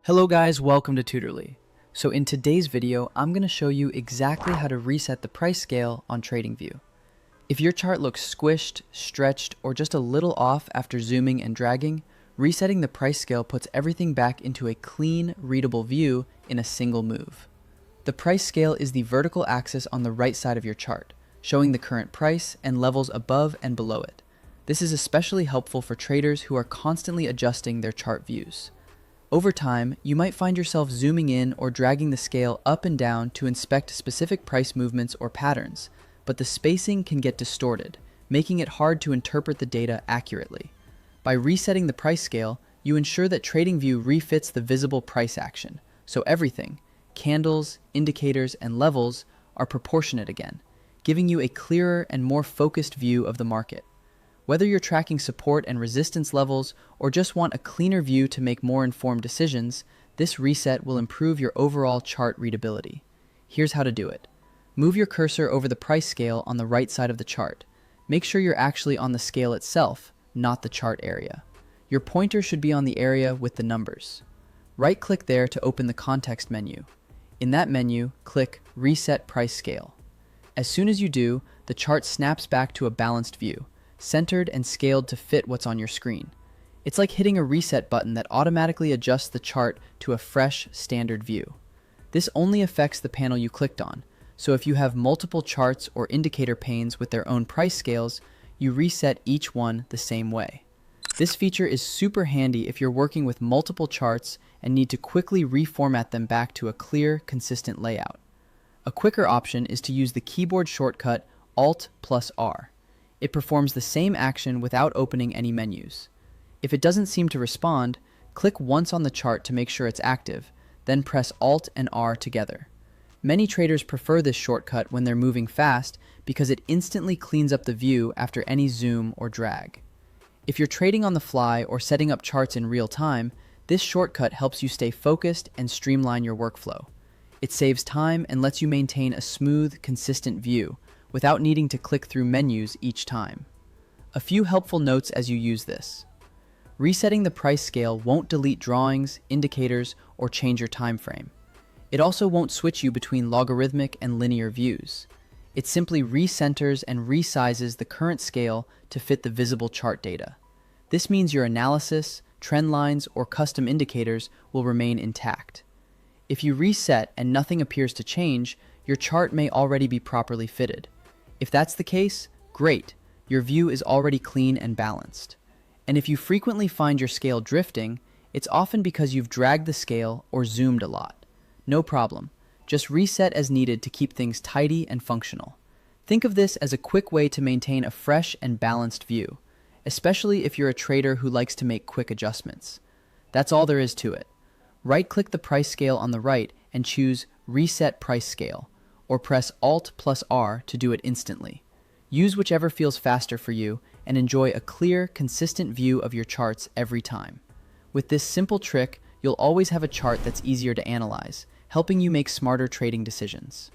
Hello guys, welcome to Tutorly. So in today's video, I'm going to show you exactly how to reset the price scale on TradingView. If your chart looks squished, stretched, or just a little off after zooming and dragging, resetting the price scale puts everything back into a clean, readable view in a single move. The price scale is the vertical axis on the right side of your chart, showing the current price and levels above and below it. This is especially helpful for traders who are constantly adjusting their chart views. Over time, you might find yourself zooming in or dragging the scale up and down to inspect specific price movements or patterns, but the spacing can get distorted, making it hard to interpret the data accurately. By resetting the price scale, you ensure that TradingView refits the visible price action, so everything, candles, indicators, and levels, are proportionate again, giving you a clearer and more focused view of the market. Whether you're tracking support and resistance levels or just want a cleaner view to make more informed decisions, this reset will improve your overall chart readability. Here's how to do it. Move your cursor over the price scale on the right side of the chart. Make sure you're actually on the scale itself, not the chart area. Your pointer should be on the area with the numbers. Right-click there to open the context menu. In that menu, click Reset Price Scale. As soon as you do, the chart snaps back to a balanced view, centered and scaled to fit what's on your screen. It's like hitting a reset button that automatically adjusts the chart to a fresh, standard view. This only affects the panel you clicked on, so if you have multiple charts or indicator panes with their own price scales, you reset each one the same way. This feature is super handy if you're working with multiple charts and need to quickly reformat them back to a clear, consistent layout. A quicker option is to use the keyboard shortcut Alt+R. It performs the same action without opening any menus. If it doesn't seem to respond, click once on the chart to make sure it's active, then press Alt and R together. Many traders prefer this shortcut when they're moving fast because it instantly cleans up the view after any zoom or drag. If you're trading on the fly or setting up charts in real time, this shortcut helps you stay focused and streamline your workflow. It saves time and lets you maintain a smooth, consistent view without needing to click through menus each time. A few helpful notes as you use this. Resetting the price scale won't delete drawings, indicators, or change your time frame. It also won't switch you between logarithmic and linear views. It simply recenters and resizes the current scale to fit the visible chart data. This means your analysis, trend lines, or custom indicators will remain intact. If you reset and nothing appears to change, your chart may already be properly fitted. If that's the case, great, your view is already clean and balanced. And if you frequently find your scale drifting, it's often because you've dragged the scale or zoomed a lot. No problem, just reset as needed to keep things tidy and functional. Think of this as a quick way to maintain a fresh and balanced view, especially if you're a trader who likes to make quick adjustments. That's all there is to it. Right-click the price scale on the right and choose Reset Price Scale, or press Alt+R to do it instantly. Use whichever feels faster for you and enjoy a clear, consistent view of your charts every time. With this simple trick, you'll always have a chart that's easier to analyze, helping you make smarter trading decisions.